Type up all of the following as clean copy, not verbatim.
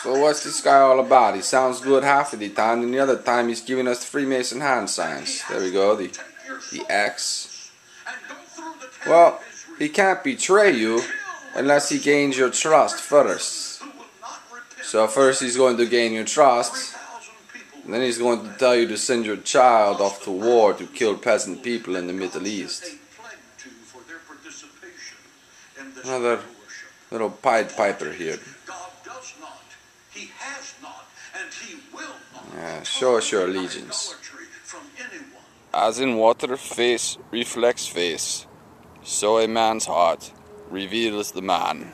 So what's this guy all about? He sounds good half of the time, and the other time he's giving us the Freemason hand signs. There we go, the X. Well, he can't betray you unless he gains your trust first. So first he's going to gain your trust, and then he's going to tell you to send your child off to war to kill peasant people in the Middle East. Another little Pied Piper here. Yeah, show us your allegiance. As in water, face reflects face, so a man's heart reveals the man.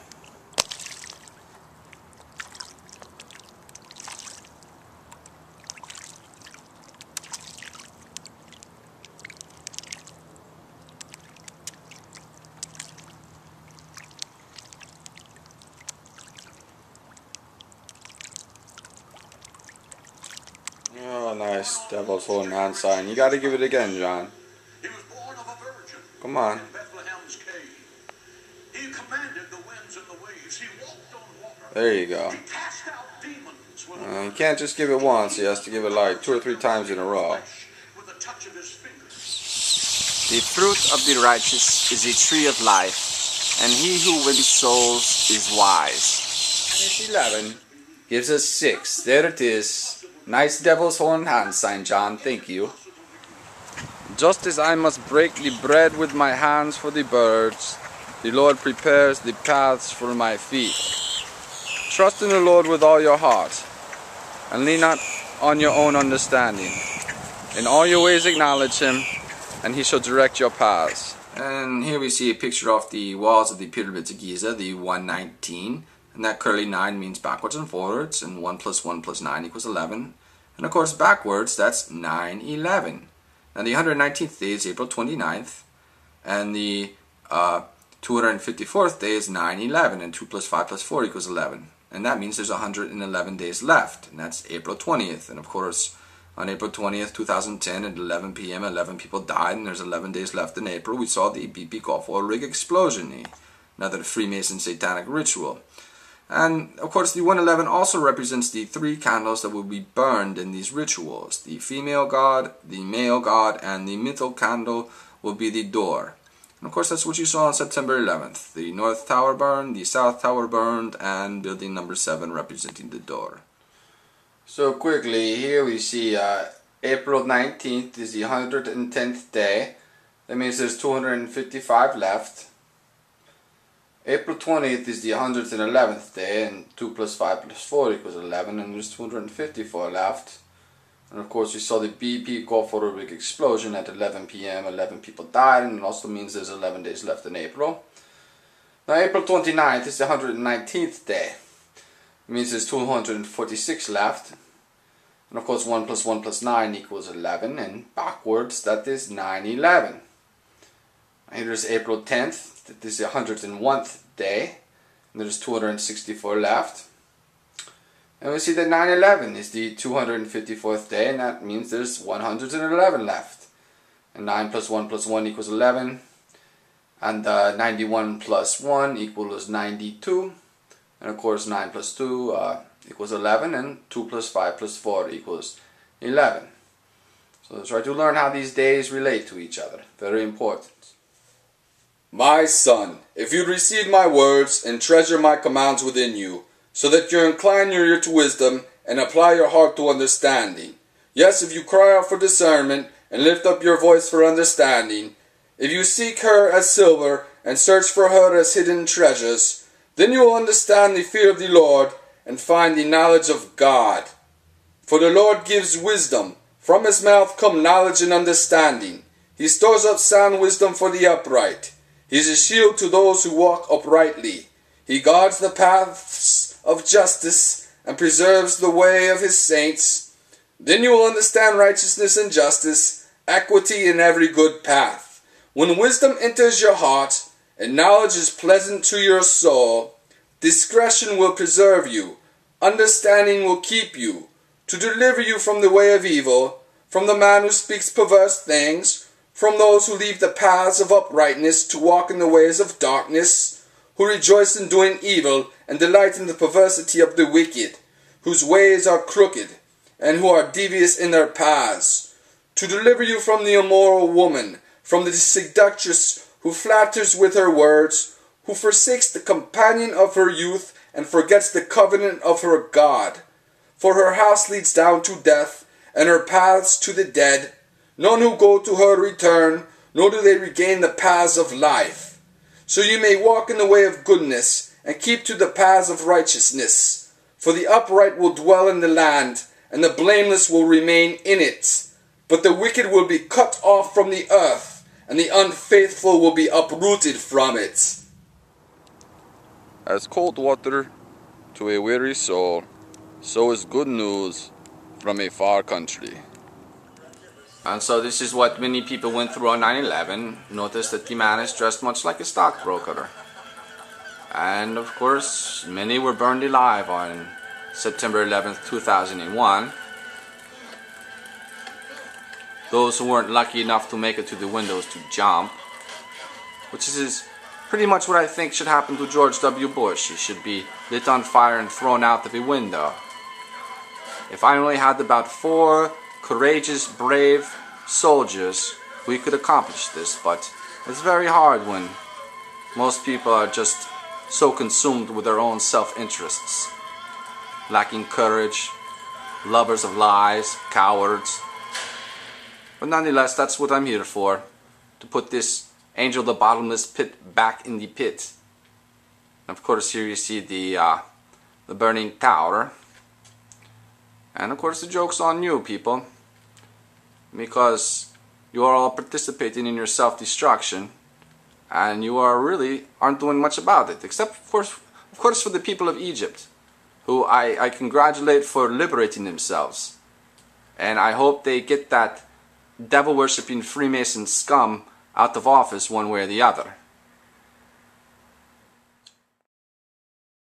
Oh, nice. Devil's holding hand sign. You gotta give it again, John. Come on. There you go. You can't just give it once. He has to give it like 2 or 3 times in a row. The fruit of the righteous is a tree of life, and he who wins souls is wise. And it's 11. Gives us 6. There it is. Nice devil's horn hand sign, John. Thank you. Just as I must break the bread with my hands for the birds, the Lord prepares the paths for my feet. Trust in the Lord with all your heart, and lean not on your own understanding. In all your ways acknowledge Him, and He shall direct your paths. And here we see a picture of the walls of the pyramids of Giza, the 119. And that curly 9 means backwards and forwards, and 1 plus 1 plus 9 equals 11. And of course backwards, that's 9/11. And the 119th day is April 29th, and the 254th day is 9/11, and 2 plus 5 plus 4 equals 11. And that means there's 111 days left, and that's April 20th. And of course, on April 20th, 2010, at 11 p.m., 11 people died, and there's 11 days left in April. We saw the BP Gulf oil rig explosion, another Freemason satanic ritual. And of course the 111 also represents the 3 candles that will be burned in these rituals. The female god, the male god, and the middle candle will be the door. And of course that's what you saw on September 11th. The north tower burned, the south tower burned, and building number 7 representing the door. So quickly, here we see April 19th is the 110th day. That means there's 255 left. April 20th is the 111th day, and 2 plus 5 plus 4 equals 11, and there's 254 left. And of course we saw the BP Gulf oil rig explosion at 11 p.m. 11 people died, and it also means there's 11 days left in April. Now April 29th is the 119th day. It means there's 246 left. And of course 1 plus 1 plus 9 equals 11, and backwards that is 9/11. And there's April 10th. This is the 101th day, and there's 264 left. And we see that 9/11 is the 254th day, and that means there's 111 left. And 9 plus 1 plus 1 equals 11, and 91 plus 1 equals 92. And of course 9 plus 2 equals 11, and 2 plus 5 plus 4 equals 11. So let's try to learn how these days relate to each other. Very important. My son, if you receive my words and treasure my commands within you, so that you incline your ear to wisdom and apply your heart to understanding. Yes, if you cry out for discernment and lift up your voice for understanding, if you seek her as silver and search for her as hidden treasures, then you will understand the fear of the Lord and find the knowledge of God. For the Lord gives wisdom. From his mouth come knowledge and understanding. He stores up sound wisdom for the upright. He is a shield to those who walk uprightly. He guards the paths of justice and preserves the way of his saints. Then you will understand righteousness and justice, equity in every good path. When wisdom enters your heart and knowledge is pleasant to your soul, discretion will preserve you, understanding will keep you, to deliver you from the way of evil, from the man who speaks perverse things, from those who leave the paths of uprightness to walk in the ways of darkness, who rejoice in doing evil and delight in the perversity of the wicked, whose ways are crooked, and who are devious in their paths, to deliver you from the immoral woman, from the seductress who flatters with her words, who forsakes the companion of her youth and forgets the covenant of her God. For her house leads down to death, and her paths to the dead. None who go to her return, nor do they regain the paths of life. So you may walk in the way of goodness, and keep to the paths of righteousness. For the upright will dwell in the land, and the blameless will remain in it. But the wicked will be cut off from the earth, and the unfaithful will be uprooted from it. As cold water to a weary soul, so is good news from a far country. And so this is what many people went through on 9/11. Notice that the man is dressed much like a stockbroker. And of course, many were burned alive on September 11th, 2001. Those who weren't lucky enough to make it to the windows to jump, which is pretty much what I think should happen to George W. Bush. He should be lit on fire and thrown out of a window. If I only had about 4 courageous, brave soldiers, we could accomplish this, but it's very hard when most people are just so consumed with their own self-interests, lacking courage, lovers of lies, cowards. But nonetheless, that's what I'm here for, to put this angel of the bottomless pit back in the pit. And of course, here you see the burning tower. And of course, the joke's on you, people, because you are all participating in your self-destruction, and you aren't doing much about it, except of course for the people of Egypt, who I congratulate for liberating themselves. And I hope they get that devil-worshipping Freemason scum out of office one way or the other.